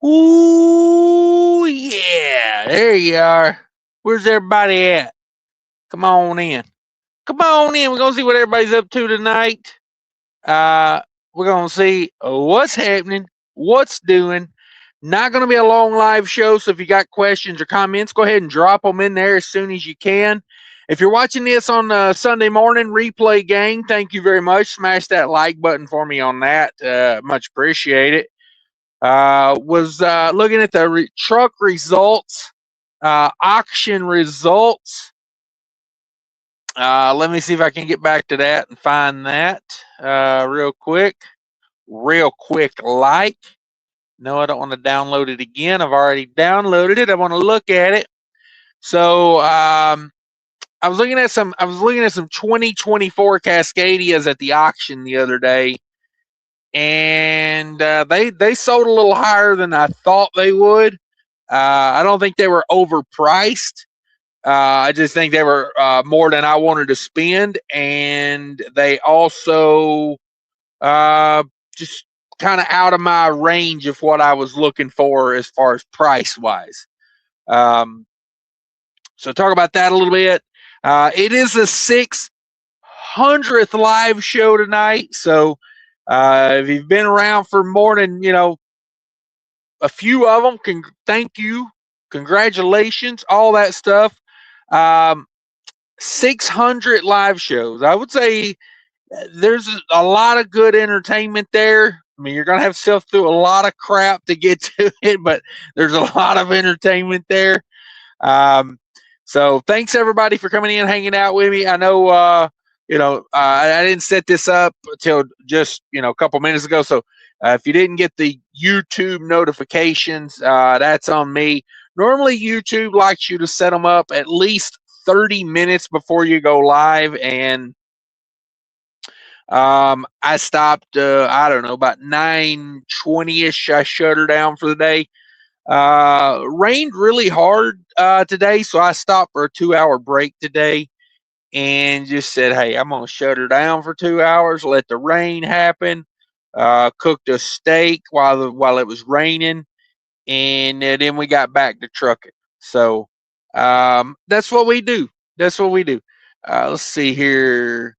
Ooh, yeah. There you are. Where's everybody at? Come on in. Come on in. We're going to see what everybody's up to tonight. We're going to see what's happening, what's doing. Not going to be a long live show, so if you got questions or comments, go ahead and drop them in there as soon as you can. If you're watching this on Sunday morning, replay gang, thank you very much. Smash that like button for me on that. Much appreciate it. Was looking at the truck results, auction results. Let me see if I can get back to that and find that real quick. Like. No, I don't want to download it again. I've already downloaded it. I want to look at it. So I was looking at some 2024 Cascadias at the auction the other day, and they sold a little higher than I thought they would. I don't think they were overpriced. I just think they were more than I wanted to spend, and they also just kind of out of my range of what I was looking for as far as price wise. So talk about that a little bit. It is the 600th live show tonight. So if you've been around for more than, a few of them, thank you. Congratulations, all that stuff. 600 live shows. I would say there's a lot of good entertainment there. I mean, you're going to have to sift through a lot of crap to get to it, but there's a lot of entertainment there. So thanks everybody for coming in, hanging out with me. I know, I didn't set this up until just, a couple minutes ago. So if you didn't get the YouTube notifications, that's on me. Normally YouTube likes you to set them up at least 30 minutes before you go live, and I stopped, I don't know, about 9:20ish. I shut her down for the day. Rained really hard today, so I stopped for a 2-hour break today and just said, hey, I'm going to shut her down for 2 hours, let the rain happen. Cooked a steak while it was raining, and then we got back to trucking. So that's what we do. That's what we do. Let's see here.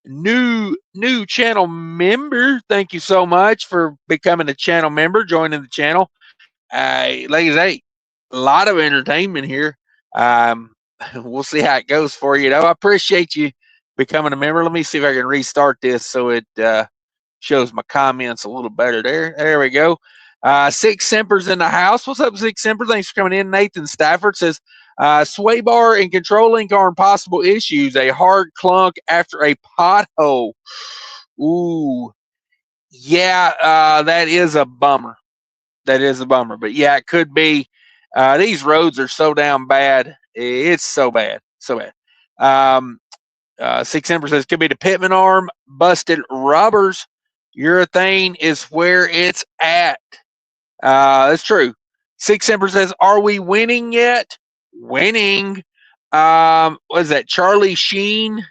New channel member, thank you so much for becoming a channel member, joining the channel. Like I say, a lot of entertainment here. We'll see how it goes for you. I appreciate you becoming a member. Let me see if I can restart this so it shows my comments a little better. There we go. Six Simpers in the house. What's up, Six Simper? Thanks for coming in. Nathan Stafford says, sway bar and control link are impossible issues. A hard clunk after a pothole. Ooh, yeah, that is a bummer. That is a bummer. But yeah, it could be. These roads are so damn bad. It's so bad, so bad. Six Ember says could be the pitman arm, busted rubbers. Urethane is where it's at. That's true. Six Ember says, are we winning yet? Winning. What is that? Charlie Sheen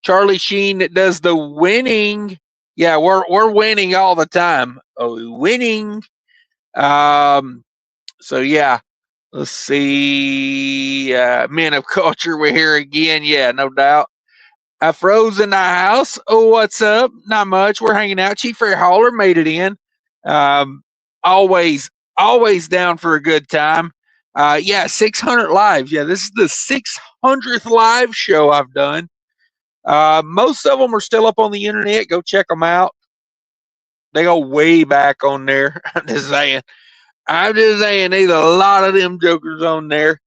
that does the winning. Yeah, we're winning all the time. Oh, winning. So yeah, let's see. Men of culture, we're here again. Yeah, no doubt. I froze in the house. Oh, what's up? Not much. We're hanging out. Chief Fair Hauler made it in. Always down for a good time. Yeah, 600 lives. Yeah, this is the 600th live show I've done. Most of them are still up on the internet. Go check them out. They go way back on there. I'm just saying, there's a lot of them jokers on there.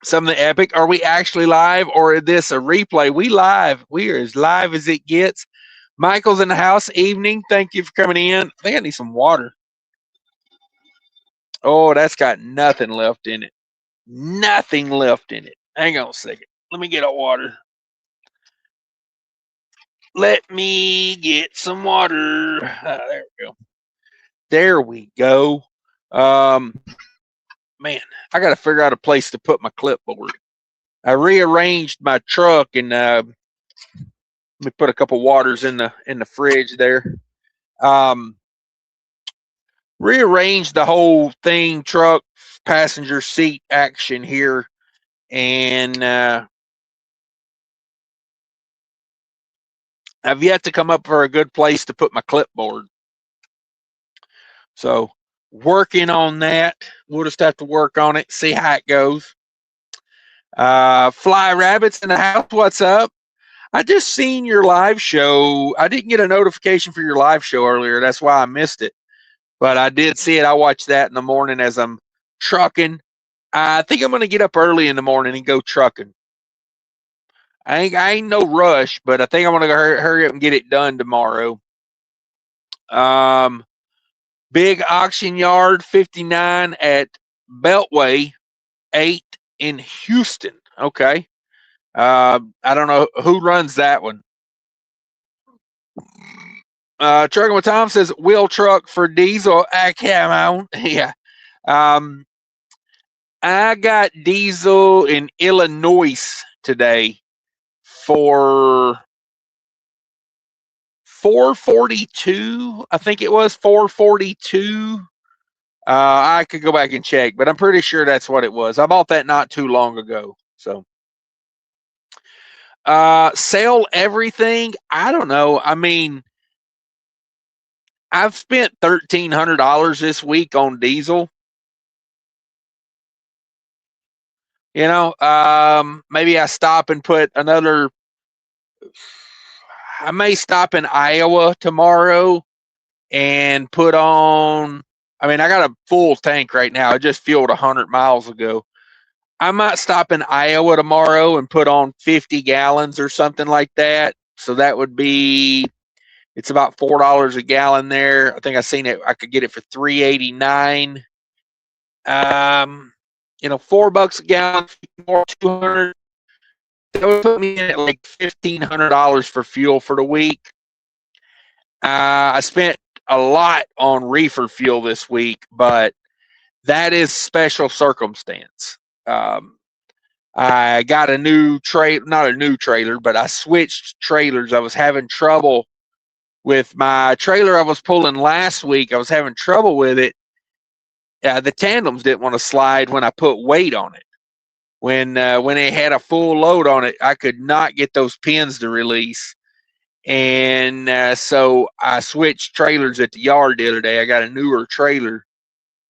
Something epic. Are we actually live or is this a replay? We live. We are as live as it gets. Michael's in the house. Evening. Thank you for coming in. I think I need some water. Oh, that's got nothing left in it. Nothing left in it. Hang on a second. Let me get a water. Let me get some water. There we go. There we go. Man, I got to figure out a place to put my clipboard. I rearranged my truck and let me put a couple waters in the fridge there. Right rearranged the whole thing, truck, passenger seat action here, and I've yet to come up for a good place to put my clipboard. So working on that. We'll just have to work on it, see how it goes. Fly Rabbits in the house, what's up? I just seen your live show. I didn't get a notification for your live show earlier. That's why I missed it. But I did see it. I watched that in the morning as I'm trucking. I think I'm going to get up early in the morning and go trucking. I ain't no rush, but I think I'm going to hurry up and get it done tomorrow. Big auction yard 59 at Beltway 8 in Houston. Okay. I don't know who runs that one. Trucking with Tom says wheel truck for diesel. I can't. Yeah. I got diesel in Illinois today for $4.42. I think it was $4.42. I could go back and check, but I'm pretty sure that's what it was. I bought that not too long ago. So sell everything. I don't know. I mean, I've spent $1,300 this week on diesel. You know, maybe I stop and put another. I may stop in Iowa tomorrow and put on. I mean, I got a full tank right now. I just fueled 100 miles ago. I might stop in Iowa tomorrow and put on 50 gallons or something like that. So that would be, it's about $4 a gallon there. I think I seen it. I could get it for $3.89. You know, $4 a gallon, more 200. That would put me in at like $1,500 for fuel for the week. I spent a lot on reefer fuel this week, but that is special circumstance. I got a new not a new trailer, but I switched trailers. I was having trouble with my trailer I was pulling last week. I was having trouble with it. The tandems didn't want to slide when I put weight on it. When it had a full load on it, I could not get those pins to release. And so I switched trailers at the yard the other day. I got a newer trailer,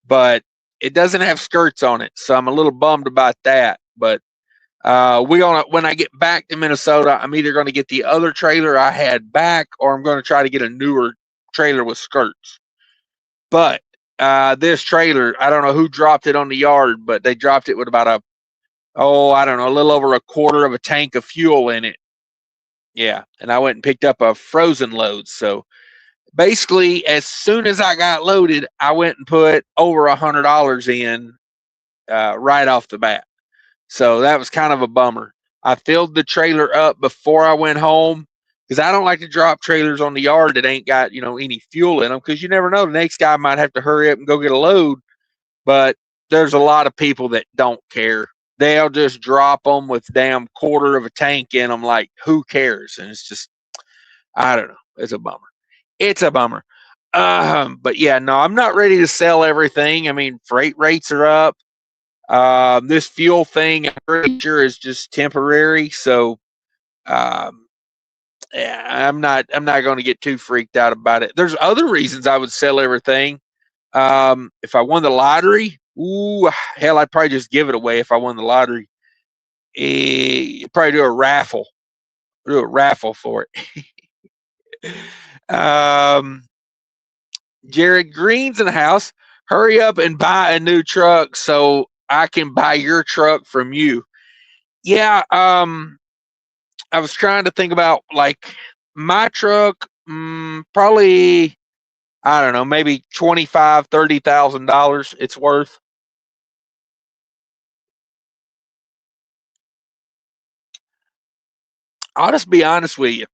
but it doesn't have skirts on it, so I'm a little bummed about that. But when I get back to Minnesota, I'm either going to get the other trailer I had back, or I'm going to try to get a newer trailer with skirts. But this trailer, I don't know who dropped it on the yard, but they dropped it with about I don't know, a little over a quarter of a tank of fuel in it. Yeah, and I went and picked up a frozen load. So basically, as soon as I got loaded, I went and put over $100 in right off the bat. So that was kind of a bummer. I filled the trailer up before I went home because I don't like to drop trailers on the yard that ain't got, any fuel in them, because you never know. The next guy might have to hurry up and go get a load. But there's a lot of people that don't care. They'll just drop them with damn quarter of a tank in them, like, who cares? And it's just, I don't know. It's a bummer. It's a bummer. But yeah, no, I'm not ready to sell everything. I mean, freight rates are up. This fuel thing, I'm pretty sure, is just temporary. So, yeah, I'm not going to get too freaked out about it. There's other reasons I would sell everything. If I won the lottery, hell, I'd probably just give it away if I won the lottery. Probably do a raffle. Do a raffle for it. Jared Green's in the house. Hurry up and buy a new truck so I can buy your truck from you. Yeah, I was trying to think about, like, my truck, probably, I don't know, maybe $25,000, $30,000 it's worth. I'll just be honest with you.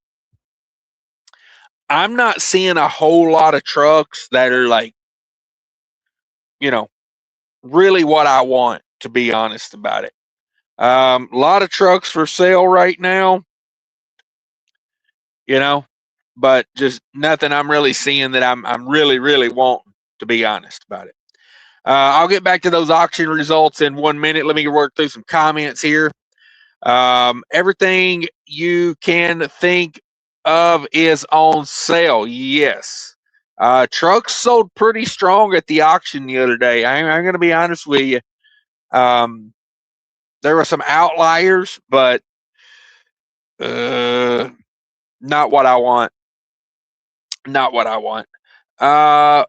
I'm not seeing a whole lot of trucks that are like, really what I want, to be honest about it. A lot of trucks for sale right now, but just nothing I'm really seeing that I'm really, really wanting. to be honest about it. I'll get back to those auction results in 1 minute. Let me work through some comments here. Everything you can think of is on sale. Yes. Trucks sold pretty strong at the auction the other day. I'm going to be honest with you. There were some outliers, but not what I want. Not what I want.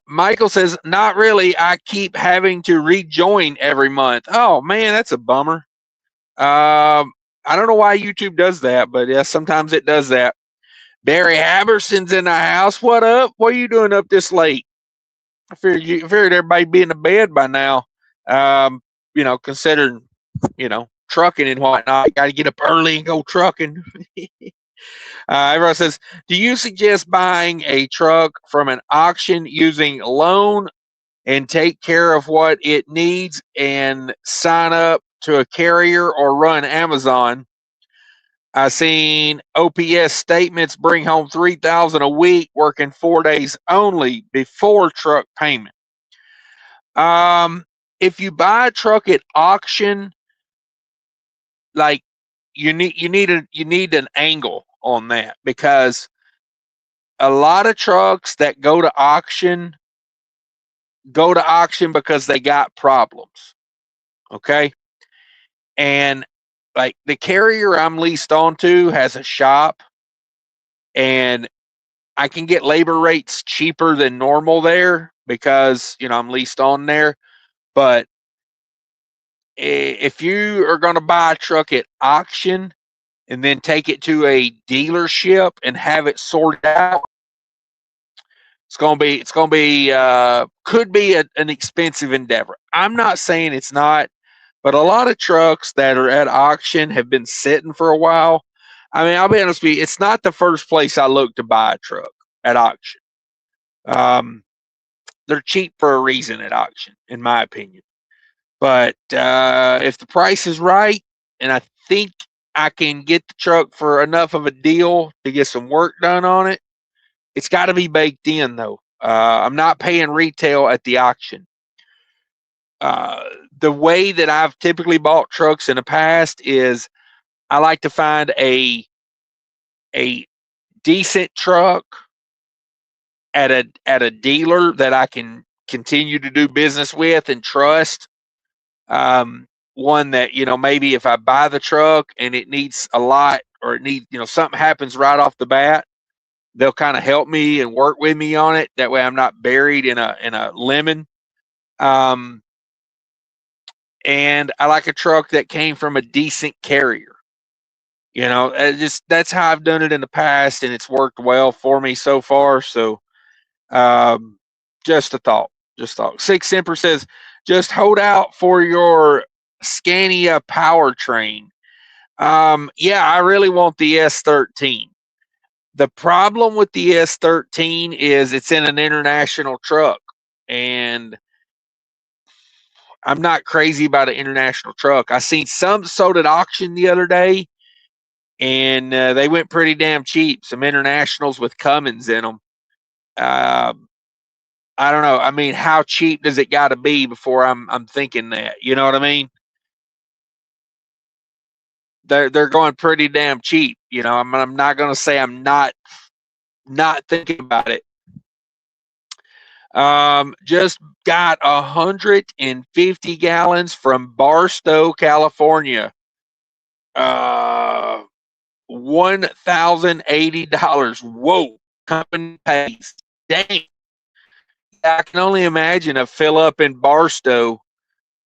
Michael says, not really. I keep having to rejoin every month. Oh, man, that's a bummer. I don't know why YouTube does that, but yeah, sometimes it does that. Barry Haberson's in the house. What up? What are you doing up this late? I figured everybody be in the bed by now. Considering, trucking and whatnot. Got to get up early and go trucking. Everyone says, do you suggest buying a truck from an auction using loan and take care of what it needs and sign up to a carrier or run Amazon? I seen OPS statements bring home $3,000 a week, working 4 days only before truck payment. If you buy a truck at auction, like you need an angle on that, because a lot of trucks that go to auction because they got problems. Okay. And like the carrier I'm leased onto has a shop, and I can get labor rates cheaper than normal there because, I'm leased on there. But if you are going to buy a truck at auction and then take it to a dealership and have it sorted out, could be an expensive endeavor. I'm not saying it's not, but a lot of trucks that are at auction have been sitting for a while. I mean, I'll be honest with you, it's not the first place I look to buy a truck at auction. They're cheap for a reason at auction, in my opinion. But if the price is right, and I think I can get the truck for enough of a deal to get some work done on it, it's got to be baked in, though. I'm not paying retail at the auction. The way that I've typically bought trucks in the past is I like to find a decent truck at a dealer that I can continue to do business with and trust. One that, maybe if I buy the truck and it needs a lot, or it needs, something happens right off the bat, they'll kind of help me and work with me on it. That way I'm not buried in a lemon. And I like a truck that came from a decent carrier. That's how I've done it in the past, and it's worked well for me so far. So, just a thought. Six Semper says, just hold out for your Scania powertrain. Yeah, I really want the S13. The problem with the S13 is it's in an international truck, and I'm not crazy about an international truck. I seen some sold at auction the other day, and they went pretty damn cheap. Some internationals with Cummins in them. I don't know. I mean, how cheap does it got to be before I'm thinking that? You know what I mean? They're going pretty damn cheap. I'm not going to say I'm not thinking about it. Just got 150 gallons from Barstow, California. $1,080. Whoa, company pays. Dang. I can only imagine a fill up in Barstow.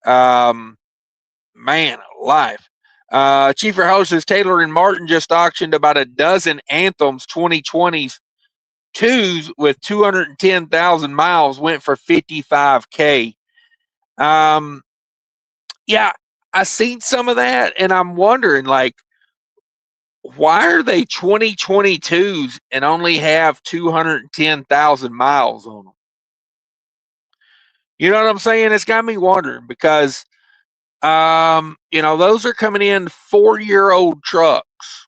Man alive. Chief Host says Taylor and Martin just auctioned about a dozen Anthems 2020s twos with 210,000 miles, went for $55K. Yeah, I seen some of that, and I'm wondering, like, why are they 2022s and only have 210,000 miles on them? You know what I'm saying? It's got me wondering, because those are coming in 4-year-old trucks.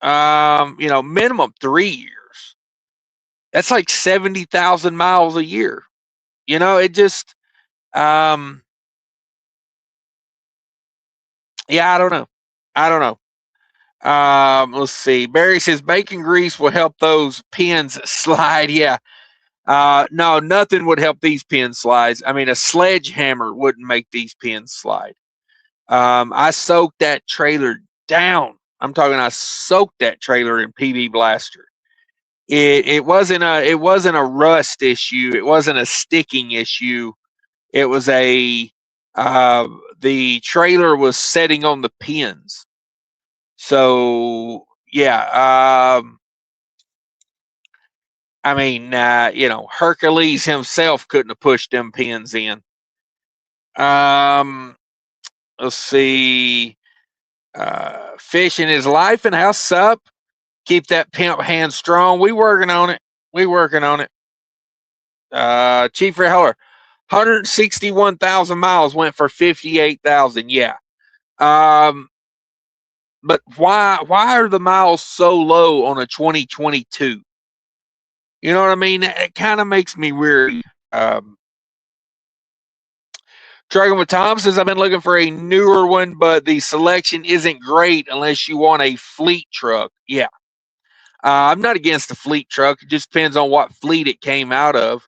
Minimum 3 years. That's like 70,000 miles a year. You know, it just, yeah, I don't know. I don't know. Let's see. Barry says bacon grease will help those pins slide. Yeah. No, nothing would help these pin slides. I mean, a sledgehammer wouldn't make these pins slide. I soaked that trailer down. I'm talking, I soaked that trailer in PB Blaster. It wasn't a rust issue. It wasn't a sticking issue. It was the trailer was setting on the pins. So yeah, I mean, you know, Hercules himself couldn't have pushed them pins in. Let's see. Fishing is life and house sup. Keep that pimp hand strong. We working on it. We working on it. Chief Ray Heller, 161,000 miles went for 58,000. Yeah. But why are the miles so low on a 2022? You know what I mean? It kind of makes me weary. Trucking with Tom says, I've been looking for a newer one, but the selection isn't great unless you want a fleet truck. Yeah. I'm not against the fleet truck. It just depends on what fleet it came out of.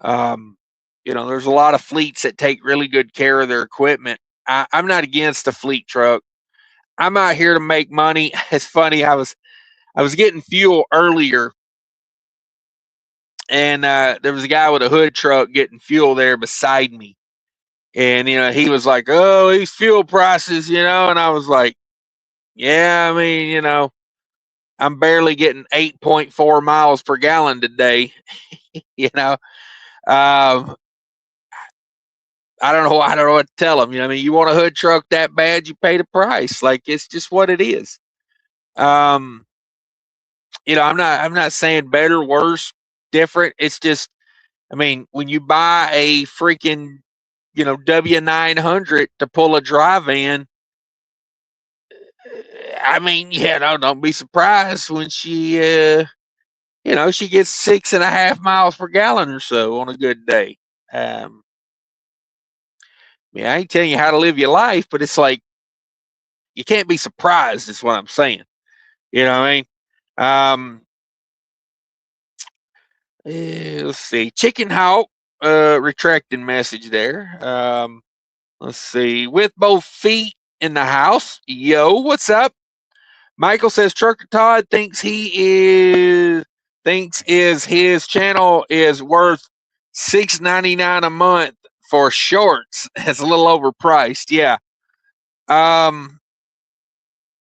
You know, there's a lot of fleets that take really good care of their equipment. I'm not against the fleet truck. I'm out here to make money. It's funny. I was getting fuel earlier, and there was a guy with a hood truck getting fuel there beside me. And, you know, he was like, oh, these fuel prices, you know, and I was like, yeah, I mean, you know, I'm barely getting 8.4 miles per gallon today, you know. I don't know what to tell them. You know, I mean, you want a hood truck that bad, you pay the price. Like, it's just what it is. You know, I'm not saying better, worse, different. It's just, I mean, when you buy a freaking, you know, W900 to pull a dry van, I mean, you know, don't be surprised when she, you know, she gets 6.5 miles per gallon or so on a good day. Yeah, I ain't telling you how to live your life, but it's like, you can't be surprised, is what I'm saying. You know what I mean? Let's see. Chicken Hawk, retracting message there. Let's see. With both feet in the house. Yo, what's up? Michael says Trucker Todd thinks his channel is worth $6.99 a month for shorts. It's a little overpriced. Yeah.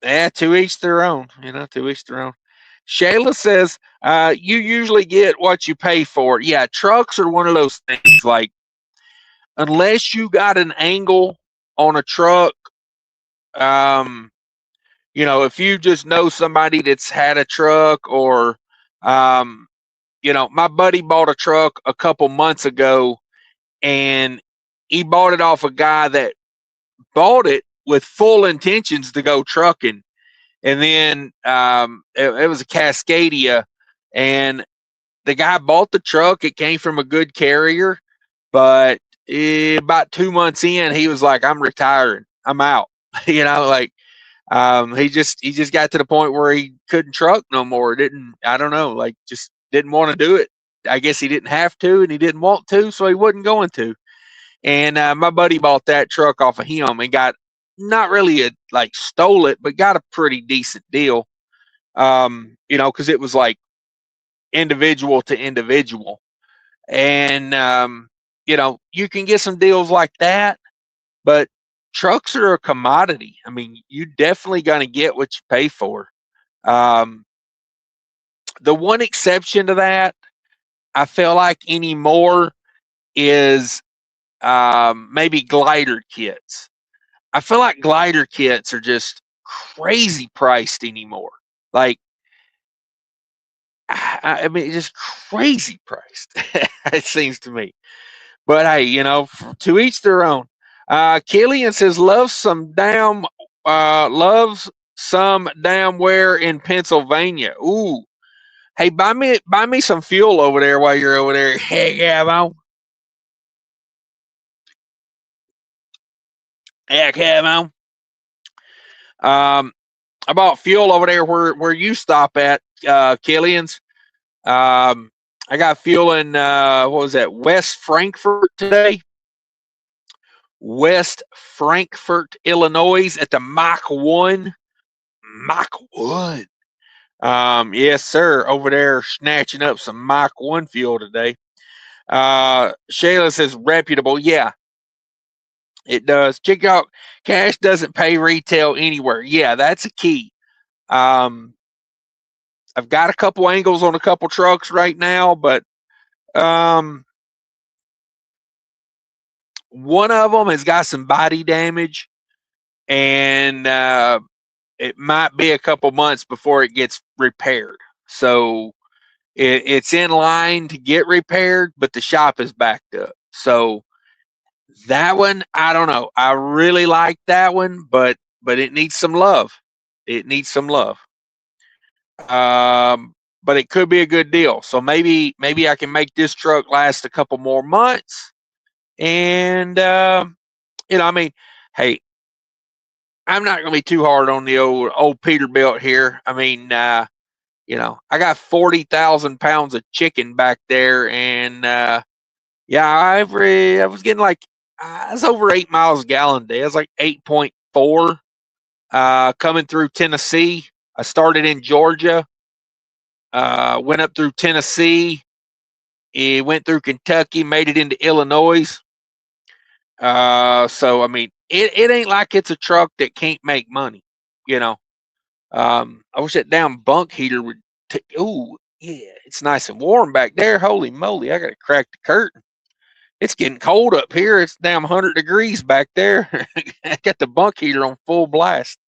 Yeah, to each their own, you know, to each their own. Shayla says, you usually get what you pay for. Yeah, trucks are one of those things, like, unless you got an angle on a truck, you know, if you just know somebody that's had a truck, or, you know, my buddy bought a truck a couple months ago, and he bought it off a guy that bought it with full intentions to go trucking. And then it was a Cascadia, and the guy bought the truck. It came from a good carrier, but about 2 months in, he was like, I'm retiring. I'm out. You know, like, he just got to the point where he couldn't truck no more. I don't know, like, just didn't want to do it. I guess he didn't have to, and he didn't want to, so he wasn't going to. And my buddy bought that truck off of him and got, not really stole it, but got a pretty decent deal. You know, because it was like individual to individual. And you know, you can get some deals like that, but trucks are a commodity. I mean, you definitely gonna get what you pay for. The one exception to that, I feel like anymore, is maybe glider kits. I feel like glider kits are just crazy priced anymore. Like, I mean, just crazy priced. It seems to me. But hey, you know, to each their own. Killian says loves some damn wear in Pennsylvania. Ooh, Hey, buy me some fuel over there while you're over there. Heck yeah, man. Heck yeah, man. I bought fuel over there where you stop at, Killian's. I got fuel in what was that, West Frankfort today? West Frankfort, Illinois, at the Mach 1. Mach 1. Yes, sir. Over there snatching up some Mach 1 fuel today. Shayla says reputable. Yeah, it does. Check out, Cash doesn't pay retail anywhere. Yeah, that's a key. I've got a couple angles on a couple trucks right now, but one of them has got some body damage, and it might be a couple months before it gets repaired. So it's in line to get repaired, but the shop is backed up. So that one, I don't know. I really like that one, but it needs some love. It needs some love. But it could be a good deal. So maybe I can make this truck last a couple more months. And I mean, hey, I'm not going to be too hard on the old Peterbilt here. I mean, I got 40,000 pounds of chicken back there, and yeah, I was getting like I was over 8 miles a gallon a day. I was like 8.4 coming through Tennessee. I started in Georgia, went up through Tennessee, it went through Kentucky, made it into Illinois. So I mean, it ain't like it's a truck that can't make money, I wish that damn bunk heater would. Ooh, yeah, it's nice and warm back there. Holy moly, I gotta crack the curtain. It's getting cold up here. It's damn 100 degrees back there. I got the bunk heater on full blast.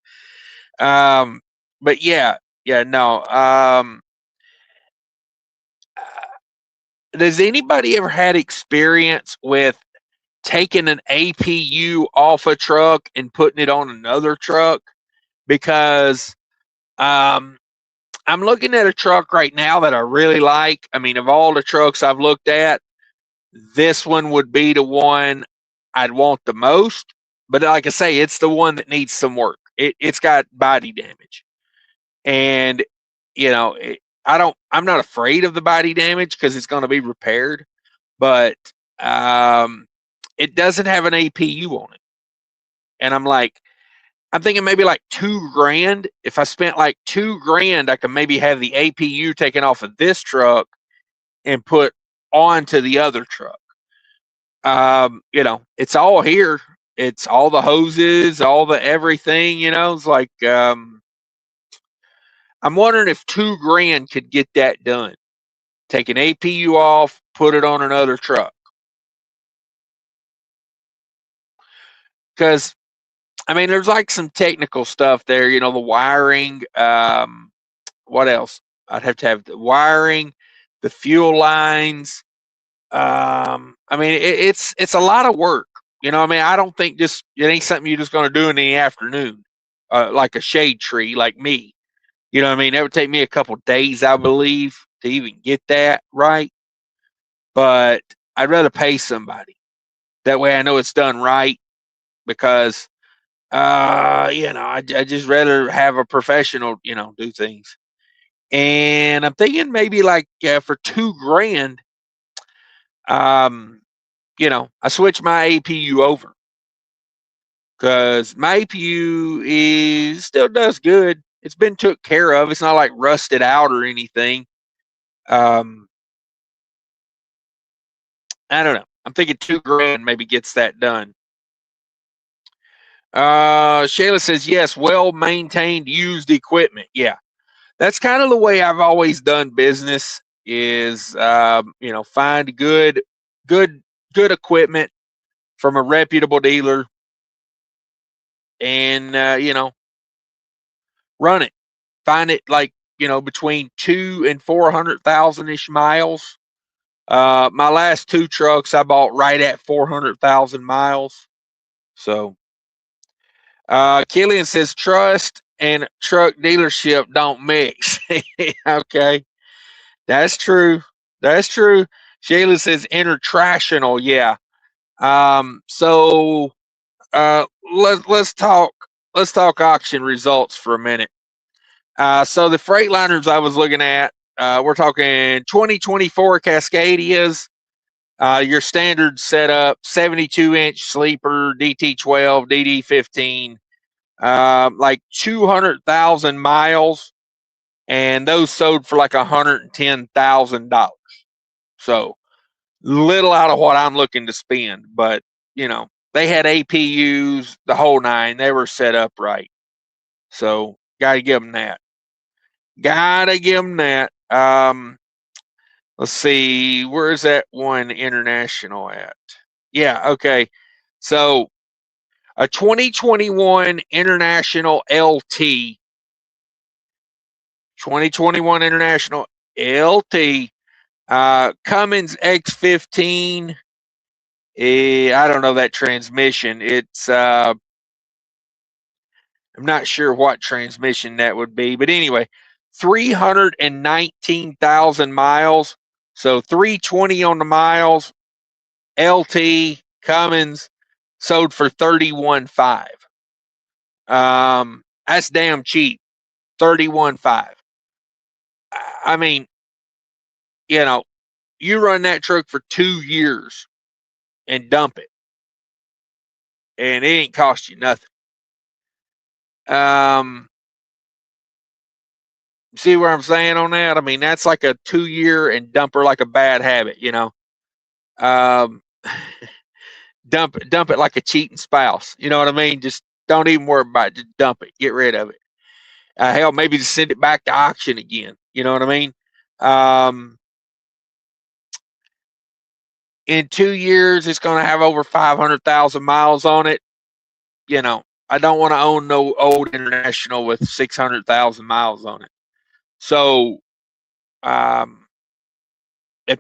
But yeah, no. Does anybody ever had experience with taking an APU off a truck and putting it on another truck? Because I'm looking at a truck right now that I really like. I mean, of all the trucks I've looked at, this one would be the one I'd want the most. But like I say, it's the one that needs some work. It's got body damage. And, I'm not afraid of the body damage because it's going to be repaired. But it doesn't have an APU on it. And I'm thinking maybe like $2,000. If I spent like $2,000, I could maybe have the APU taken off of this truck and put onto the other truck. It's all here. It's all the hoses, all the everything. It's like I'm wondering if $2,000 could get that done. Take an APU off, put it on another truck. Because I mean, there's like some technical stuff there, the wiring. What else? I'd have to have the wiring, the fuel lines. I mean, it's a lot of work. I mean, I don't think it ain't something you're just going to do in the afternoon, like a shade tree, like me. What I mean? That would take me a couple days, I believe, to even get that right. But I'd rather pay somebody. That way I know it's done right, because I just rather have a professional, do things. And I'm thinking maybe like for $2,000, I switched my APU over, because my APU still does good. It's been took care of. It's not like rusted out or anything. I don't know. I'm thinking $2,000 maybe gets that done. Shayla says, yes, well-maintained used equipment. Yeah, that's kind of the way I've always done business is, find good equipment from a reputable dealer and, run it. Find it like, between 200,000 and 400,000-ish miles. My last two trucks I bought right at 400,000 miles. So, Killian says trust and truck dealership don't mix. Okay. That's true. That's true. Shayla says international. Yeah. So let's talk auction results for a minute. So the Freightliners I was looking at, we're talking 2024 Cascadias, your standard setup, 72-inch sleeper, DT12, DD15, like 200,000 miles, and those sold for like $110,000. So little out of what I'm looking to spend, but you know, they had APUs, the whole nine. They were set up right. So got to give them that. Gotta give them that. Let's see, where is that one international at? Yeah, okay. So a 2021 International LT, 2021 International LT, Cummins X15. I don't know that transmission. It's I'm not sure what transmission that would be, but anyway, 319,000 miles. So 320 on the miles. LT Cummins sold for 31.5. That's damn cheap. 31.5. I mean, you know, you run that truck for 2 years and dump it, and it ain't cost you nothing. See where I'm saying on that? I mean, that's like a 2-year and dump her like a bad habit, you know. Um, dump it like a cheating spouse. You know what I mean? Just don't even worry about it. Just dump it. Get rid of it. Hell, maybe just send it back to auction again. You know what I mean? In 2 years, it's going to have over 500,000 miles on it. You know, I don't want to own no old International with 600,000 miles on it. So, and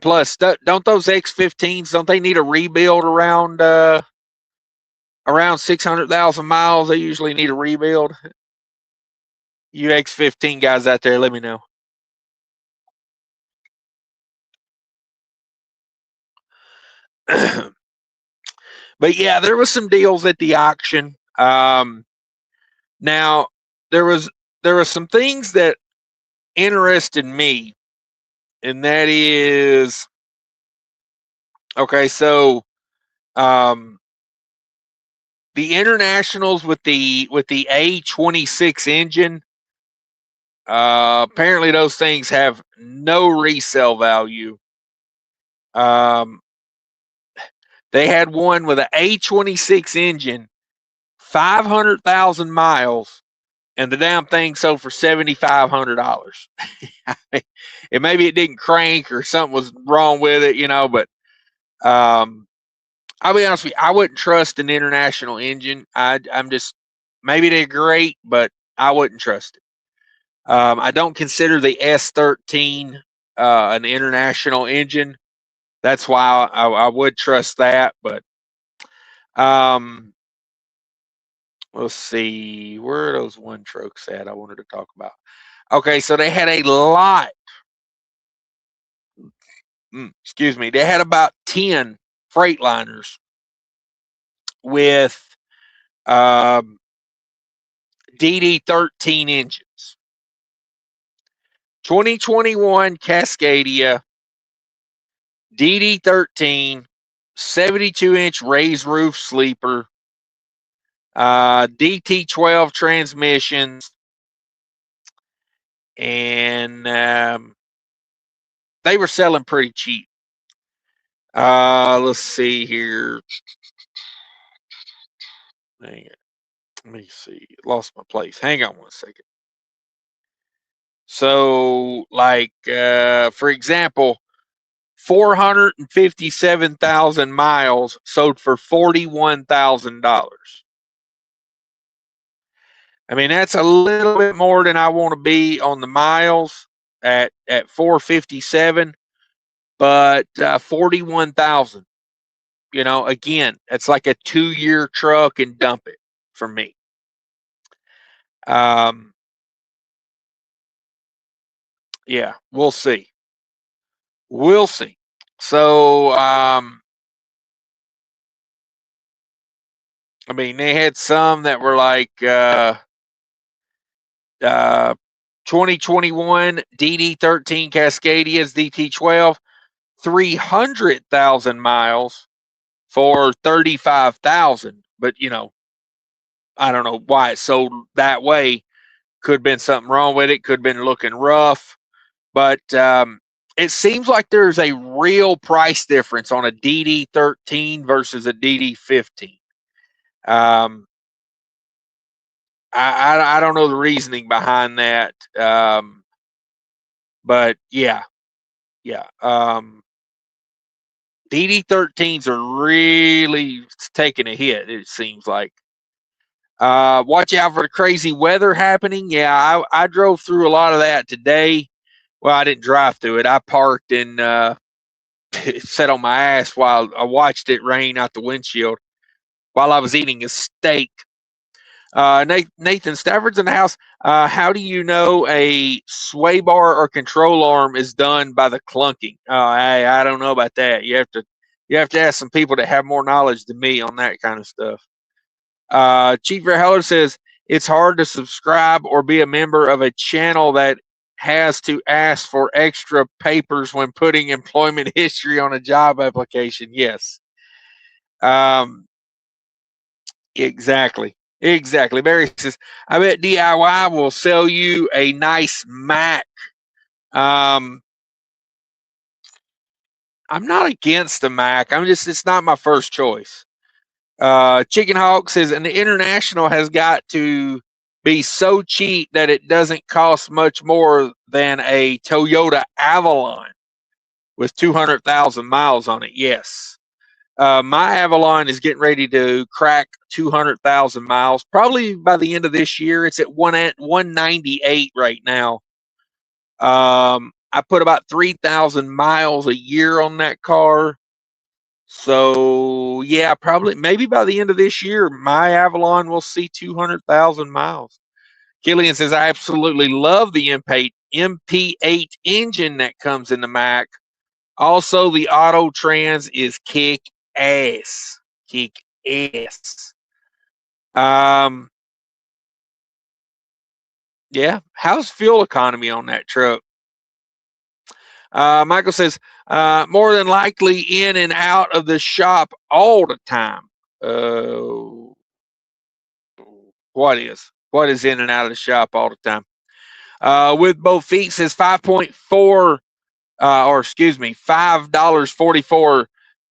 plus, don't those X15s, don't they need a rebuild around 600,000 miles? They usually need a rebuild. You X15 guys out there, let me know. But yeah, there was some deals at the auction. Now there was some things that interested me, and that is okay. So the Internationals with the A26 engine, apparently those things have no resale value. They had one with an A26 engine, 500,000 miles, and the damn thing sold for $7,500. Maybe it didn't crank or something was wrong with it, you know. But I'll be honest with you, I wouldn't trust an International engine. I'm just, maybe they're great, but I wouldn't trust it. I don't consider the S13 an International engine. That's why I would trust that. But let's see, where are those one trucks at I wanted to talk about? Okay, so they had a lot. Excuse me. They had about 10 Freightliners with DD13 engines. 2021 Cascadia, DD13, 72-inch raised roof sleeper, DT12 transmissions, and they were selling pretty cheap. Let's see here. Dang it. Let me see. Lost my place. Hang on one second. So, like, for example, 457,000 miles sold for $41,000. I mean, that's a little bit more than I want to be on the miles at 457, but 41,000. You know, again, it's like a 2-year truck and dump it for me. Yeah, we'll see. we'll see. So, I mean, they had some that were like 2021 DD13 Cascadias DT12, 300,000 miles for 35,000. But you know, I don't know why it sold that way. Could have been something wrong with it. Could have been looking rough. But it seems like there's a real price difference on a DD13 versus a DD15. I don't know the reasoning behind that. But yeah. DD13s are really taking a hit, it seems like. Watch out for the crazy weather happening. Yeah, I drove through a lot of that today. Well, I didn't drive through it. I parked and sat on my ass while I watched it rain out the windshield while I was eating a steak. Nathan Stafford's in the house. How do you know a sway bar or control arm is done by the clunking? I don't know about that. You have to ask some people that have more knowledge than me on that kind of stuff. Chief Heller says it's hard to subscribe or be a member of a channel that has to ask for extra papers when putting employment history on a job application. Yes. Exactly. Barry says, I bet DIY will sell you a nice Mac. I'm not against the Mac. It's not my first choice. Chicken Hawk says, and the International has got to be so cheap that it doesn't cost much more than a Toyota Avalon with 200,000 miles on it. Yes. My Avalon is getting ready to crack 200,000 miles. Probably by the end of this year. It's at 198 right now. I put about 3,000 miles a year on that car. So yeah, probably maybe by the end of this year, my Avalon will see 200,000 miles. Killian says, I absolutely love the MP8 engine that comes in the Mac. Also, the Auto Trans is kick ass. Kick ass. Yeah. How's fuel economy on that truck? Michael says, more than likely in and out of the shop all the time. What is in and out of the shop all the time? With both feet says 5.4, $5.44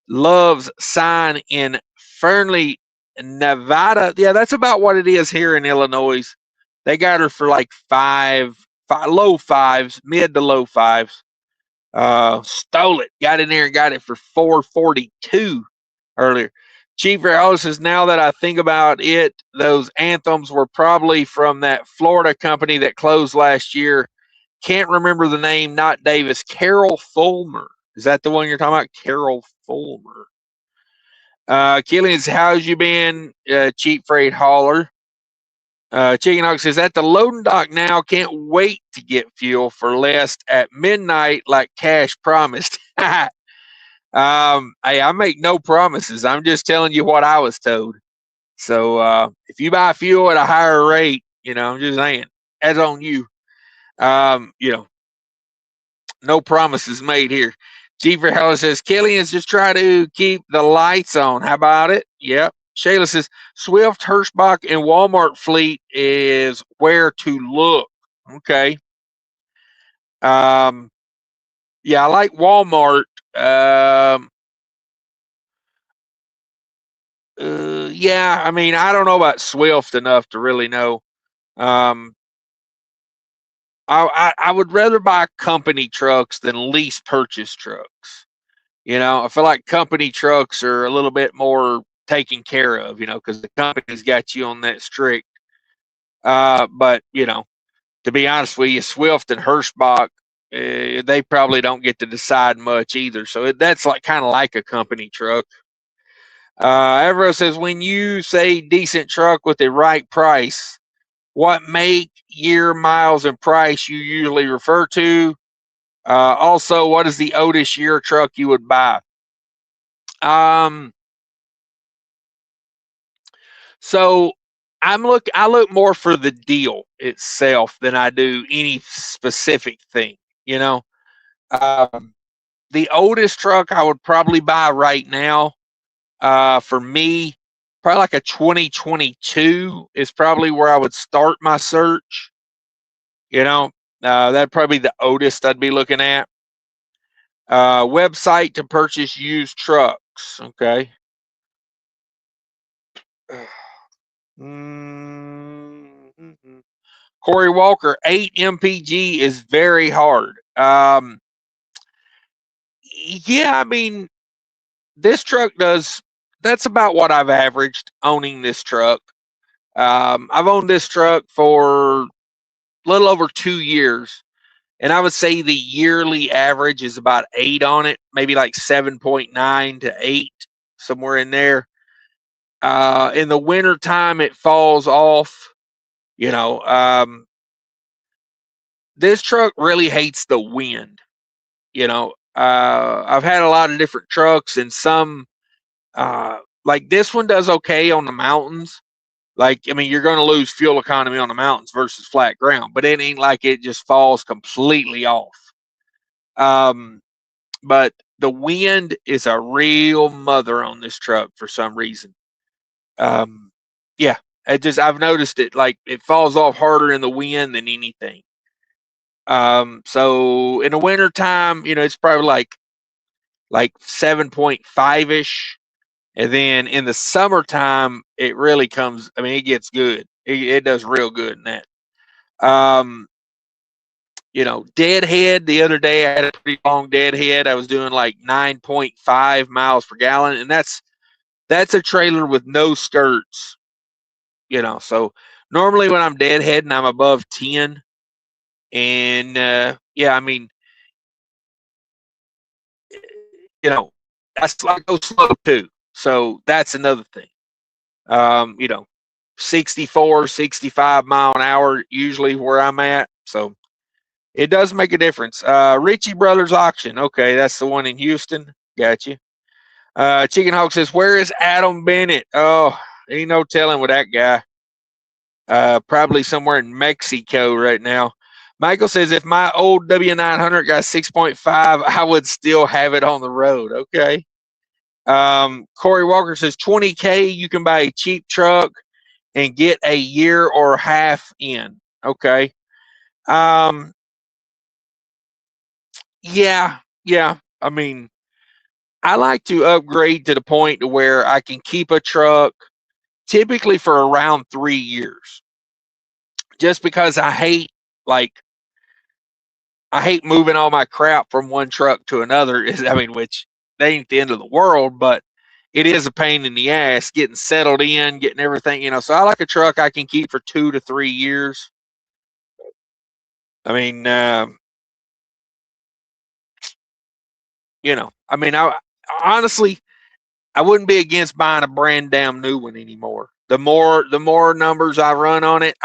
Love's sign in Fernley, Nevada. Yeah, that's about what it is here in Illinois. They got her for like five low fives, mid to low fives. Stole it, got in there and got it for $4.42 earlier. Chief Raola says, now that I think about it, those anthems were probably from that Florida company that closed last year. Can't remember the name, not Davis. Carol Fulmer. Is that the one you're talking about? Carol Fulmer. Killian says, how's you been, cheap freight hauler? Chicken Hawk says, at the loading dock now, can't wait to get fuel for less at midnight like Cash promised. Hey, I make no promises. I'm just telling you what I was told. So if you buy fuel at a higher rate, I'm just saying, that's on you. No promises made here. Jeefer Heller says, Killian's just try to keep the lights on. How about it? Yep. Shayla says, Swift, Hirschbach, and Walmart fleet is where to look. Okay. Yeah, I like Walmart. Yeah, I mean, I don't know about Swift enough to really know. I would rather buy company trucks than lease purchase trucks. I feel like company trucks are a little bit more taken care of, because the company's got you on that strict. But, to be honest with you, Swift and Hirschbach, they probably don't get to decide much either. So that's kind of like a company truck. Evero says, when you say decent truck with the right price, what make, year, miles, and price you usually refer to? Also, what is the oldest year truck you would buy? So I look more for the deal itself than I do any specific thing. You know, um, the oldest truck I would probably buy right now, for me, probably like a 2022 is probably where I would start my search. You know, that'd probably be the oldest I'd be looking at. Website to purchase used trucks. Okay. Mm-hmm. Corey Walker, 8 MPG is very hard. Yeah, I mean, this truck does, that's about what I've averaged owning this truck. I've owned this truck for a little over 2 years, and I would say the yearly average is about 8 on it, maybe like 7.9 to 8, somewhere in there. In the winter time, it falls off. You know, this truck really hates the wind. You know, I've had a lot of different trucks, and some, like this one does okay on the mountains. Like, I mean, you're going to lose fuel economy on the mountains versus flat ground, but it ain't like it just falls completely off. But the wind is a real mother on this truck for some reason. Yeah, I've noticed it, like it falls off harder in the wind than anything. So in the winter time, you know, it's probably like 7.5 ish. And then in the summertime, it really comes, I mean, it gets good. It does real good in that. Um, you know, deadhead, the other day I had a pretty long deadhead. I was doing like 9.5 miles per gallon, and that's a trailer with no skirts, you know. So normally when I'm deadheading, I'm above 10. And yeah, I mean, you know, that's like go slow too. So that's another thing. You know, 64, 65 mile an hour usually where I'm at. So it does make a difference. Ritchie Brothers Auction. Okay, that's the one in Houston. Got you. Chicken Hawk says, where is Adam Bennett? Oh, ain't no telling with that guy. Probably somewhere in Mexico right now. Michael says, if my old W900 got 6.5, I would still have it on the road. Okay. Corey Walker says, 20K, you can buy a cheap truck and get a year or half in. Okay. Um, yeah. I mean, I like to upgrade to the point to where I can keep a truck typically for around 3 years. Just because like I hate moving all my crap from one truck to another. I mean, which they ain't the end of the world, but it is a pain in the ass getting settled in, getting everything, you know. So I like a truck I can keep for 2 to 3 years. I mean, you know, I mean, I honestly, I wouldn't be against buying a brand damn new one anymore. The more numbers I run on it,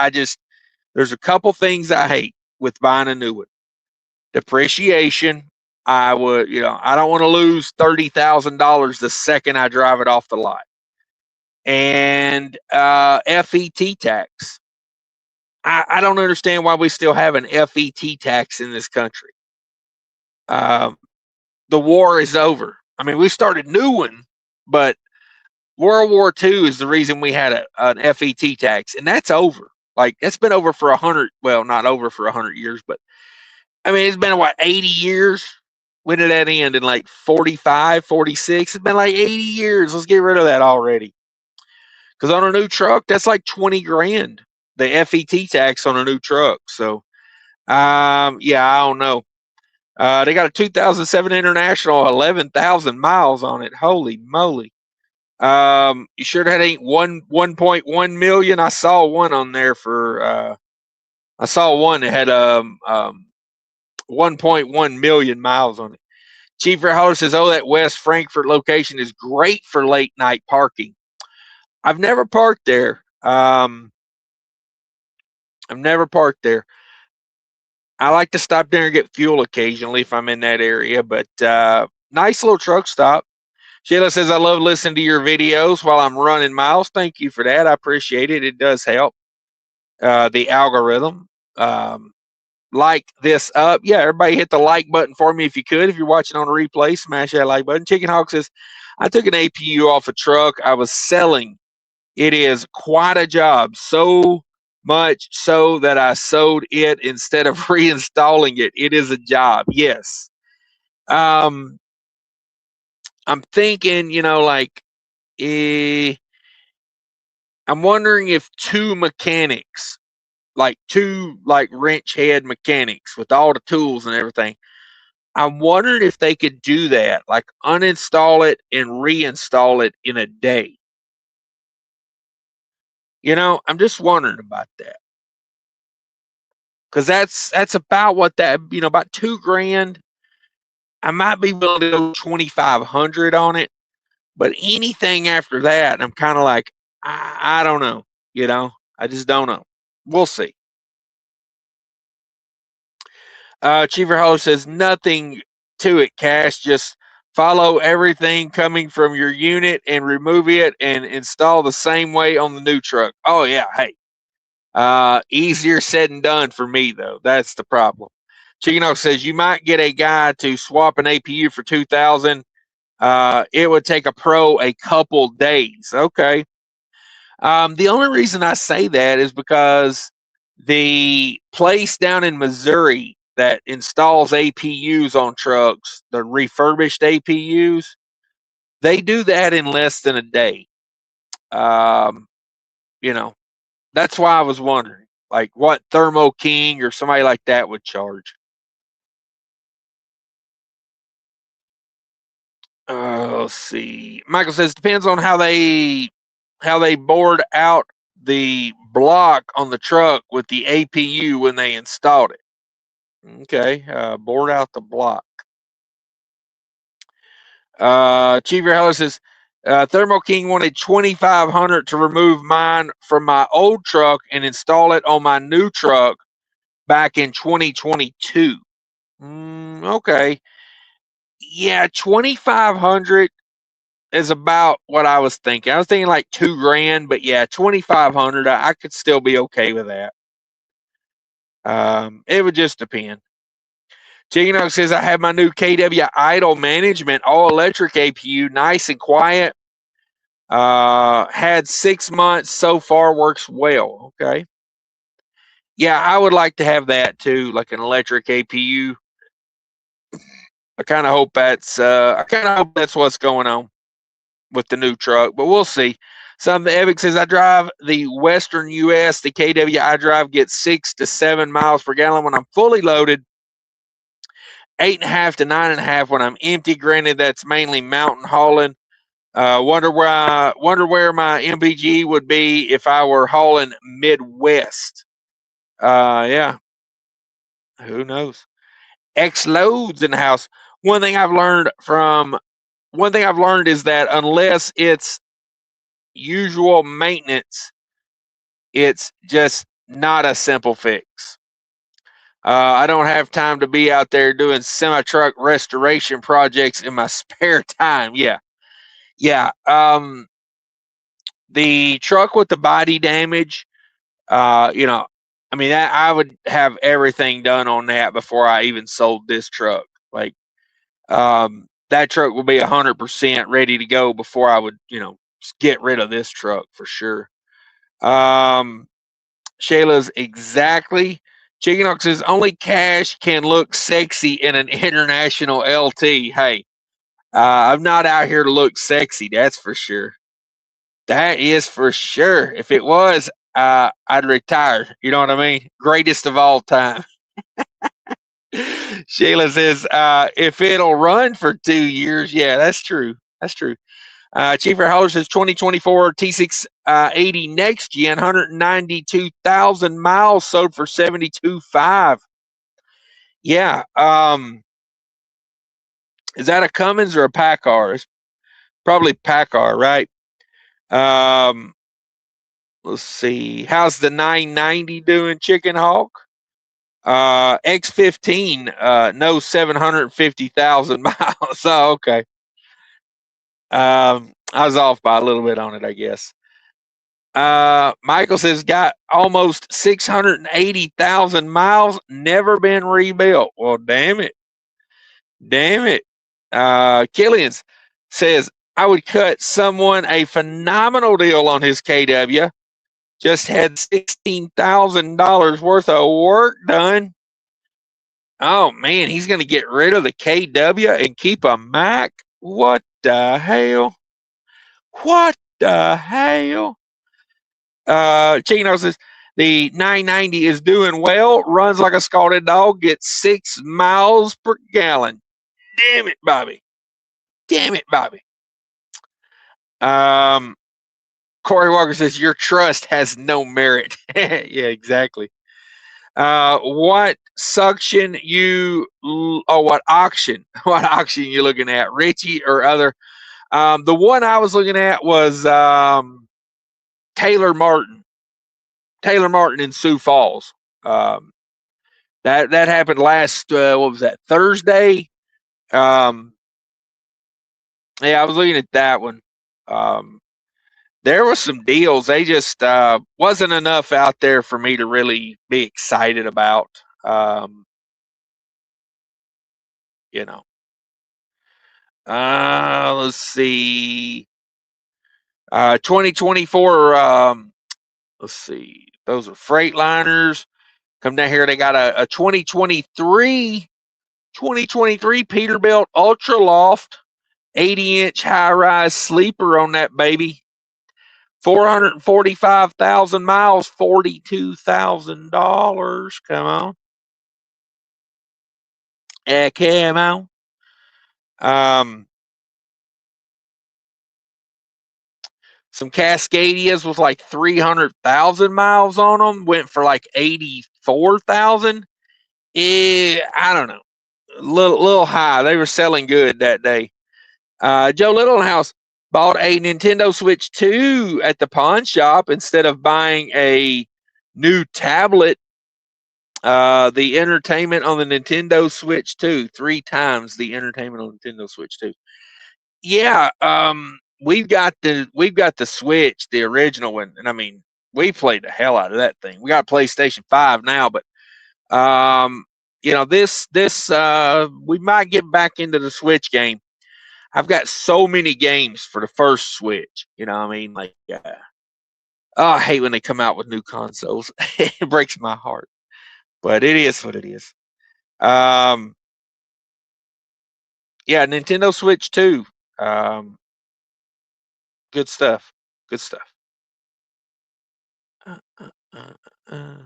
there's a couple things I hate with buying a new one. Depreciation. I would, you know, I don't want to lose $30,000 the second I drive it off the lot. And FET tax. I don't understand why we still have an FET tax in this country. The war is over. I mean, we started new one, but World War II is the reason we had an FET tax, and that's over. Like, it's been over for 100, well, not over for 100 years, but I mean, it's been, what, 80 years? When did that end? In like 45, 46? It's been like 80 years. Let's get rid of that already. Because on a new truck, that's like 20 grand, the FET tax on a new truck. So, yeah, I don't know. They got a 2007 International, 11,000 miles on it. Holy moly. You sure that ain't 1.1 million? I saw one on there for, I saw one that had 1.1 million miles on it. Chief Holler says, oh, that West Frankfort location is great for late night parking. I've never parked there. I've never parked there. I like to stop there and get fuel occasionally if I'm in that area, but nice little truck stop. Sheila says, I love listening to your videos while I'm running miles. Thank you for that. I appreciate it. It does help the algorithm. Like this up. Yeah, everybody hit the like button for me if you could. If you're watching on a replay, smash that like button. Chicken Hawk says, I took an APU off a truck I was selling. It is quite a job. So much so that I sold it instead of reinstalling it. It is a job. Yes. I'm thinking, like, I'm wondering if two mechanics, like two wrench head mechanics with all the tools and everything, I'm wondering if they could do that, like uninstall it and reinstall it in a day. I'm just wondering about that. Because that's about what that, about $2,000. I might be willing to go 2,500 on it, but anything after that, I'm kind of like, I don't know. I just don't know. We'll see. Cheever Hollow says nothing to it, Cash. Just follow everything coming from your unit and remove it and install the same way on the new truck. Oh yeah, hey. Easier said than done for me though. That's the problem. Chicken Oak says you might get a guy to swap an APU for $2,000. It would take a pro a couple days. Okay. The only reason I say that is because the place down in Missouri that installs APUs on trucks, the refurbished APUs, they do that in less than a day. You know, that's why I was wondering, like, what thermoking or somebody like that would charge. Let's see. Michael says depends on how they board out the block on the truck with the APU when they installed it. Okay, board out the block. Cheever Heller says Thermo King wanted 2,500 to remove mine from my old truck and install it on my new truck back in 2022. Okay, yeah, 2,500 is about what I was thinking. I was thinking like $2,000, but yeah, 2,500. I could still be okay with that. It would just depend. Chicken Oak says I have my new KW idle management all electric APU, nice and quiet. Had 6 months so far, works well. Okay. Yeah, I would like to have that too, like an electric APU. I kind of hope that's what's going on with the new truck, but we'll see. Something Epic says I drive the Western US. The KW I drive gets 6 to 7 miles per gallon when I'm fully loaded. 8.5 to 9.5 when I'm empty. Granted, that's mainly mountain hauling. Wonder where my MBG would be if I were hauling Midwest. Yeah, who knows? X loads in the house. One thing I've learned is that unless it's usual maintenance, it's just not a simple fix. I don't have time to be out there doing semi-truck restoration projects in my spare time. Yeah. The truck with the body damage, I would have everything done on that before I even sold this truck. Like, that truck will be 100% ready to go before I would, get rid of this truck for sure. Shayla's exactly. Chicken Hawk says only Cash can look sexy in an international LT. Hey, I'm not out here to look sexy. That's for sure. That is for sure. If it was, I'd retire. You know what I mean? Greatest of all time. Sheila says, if it'll run for 2 years, yeah, that's true. That's true. Cheaper Holler says 2024 T680 next gen, 192,000 miles, sold for 72.5. Yeah. Is that a Cummins or a PACCAR? It's probably PACCAR, right? Let's see. How's the 990 doing, Chicken Hawk? X15, no 750,000 miles. Oh, okay. I was off by a little bit on it, I guess. Michael says, got almost 680,000 miles, never been rebuilt. Well, damn it. Damn it. Killian says, I would cut someone a phenomenal deal on his KW. Just had $16,000 worth of work done. Oh, man, he's going to get rid of the KW and keep a Mac? What the hell? What the hell? Chino says, the 990 is doing well, runs like a scalded dog, gets 6 miles per gallon. Damn it, Bobby. Damn it, Bobby. Corey Walker says, your trust has no merit. Yeah, exactly. What suction you, what auction you looking at, Richie or other? The one I was looking at was Taylor Martin in Sioux Falls. That happened last, what was that, Thursday? Yeah, I was looking at that one. There was some deals. They just wasn't enough out there for me to really be excited about. You know. Let's see. 2024. Let's see. Those are Freightliners. Come down here. They got a 2023 Peterbilt Ultra Loft 80-inch high-rise sleeper on that baby. 445,000 miles, $42,000. Come on. Yeah, come on. Some Cascadias with like 300,000 miles on them. Went for like 84,000. I don't know. A little high. They were selling good that day. Joe Littlehouse bought a Nintendo Switch 2 at the pawn shop instead of buying a new tablet. The entertainment on the Nintendo Switch 2, 3 times the entertainment on Nintendo Switch 2. Yeah, we've got the Switch, the original one, and I mean, we played the hell out of that thing. We got PlayStation 5 now, but you know, this we might get back into the Switch game. I've got so many games for the first Switch. You know what I mean? Like, I hate when they come out with new consoles. It breaks my heart. But it is what it is. Yeah, Nintendo Switch 2. Good stuff. Good stuff.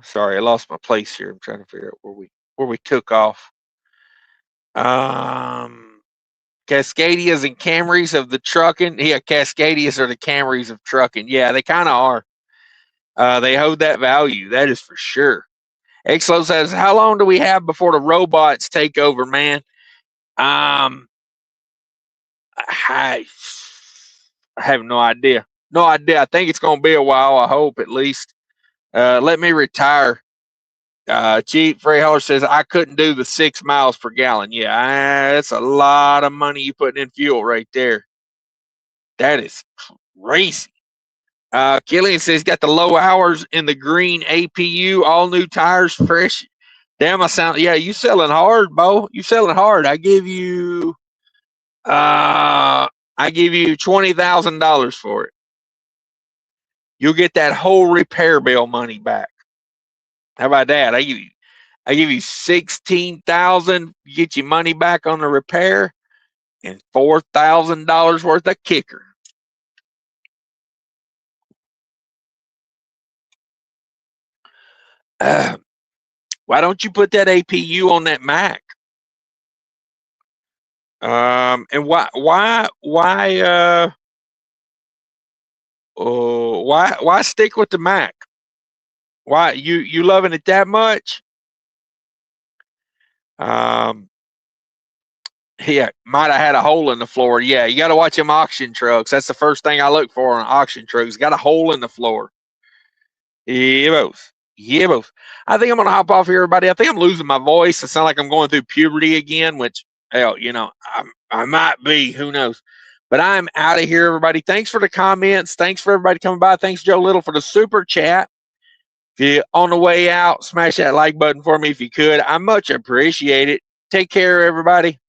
Sorry, I lost my place here. I'm trying to figure out where we took off. Cascadias and Camrys of the trucking. Yeah, Cascadias are the Camrys of trucking. Yeah, they kind of are. They hold that value. That is for sure. Exlo says, how long do we have before the robots take over, man? I have no idea. No idea. I think it's going to be a while, I hope, at least. Let me retire. Cheap Frey Holler says, I couldn't do the 6 miles per gallon. Yeah, that's a lot of money you putting in fuel right there. That is crazy. Killian says, got the low hours in the green APU, all new tires, fresh. Damn, yeah, you selling hard, Bo. You selling hard. I give you $20,000 for it. You'll get that whole repair bill money back. How about that? I give you $16,000, get your money back on the repair, and $4,000 worth of kicker. Why don't you put that APU on that Mac? And why stick with the Mac? Why you loving it that much? Yeah, might have had a hole in the floor. Yeah, you got to watch them auction trucks. That's the first thing I look for on auction trucks. Got a hole in the floor. Yeah, but I think I'm gonna hop off here, everybody. I think I'm losing my voice. I sound like I'm going through puberty again, which hell, you know, I might be. Who knows? But I'm out of here, everybody. Thanks for the comments. Thanks for everybody coming by. Thanks, Joe Little, for the super chat. If you're on the way out, smash that like button for me if you could. I much appreciate it. Take care, everybody.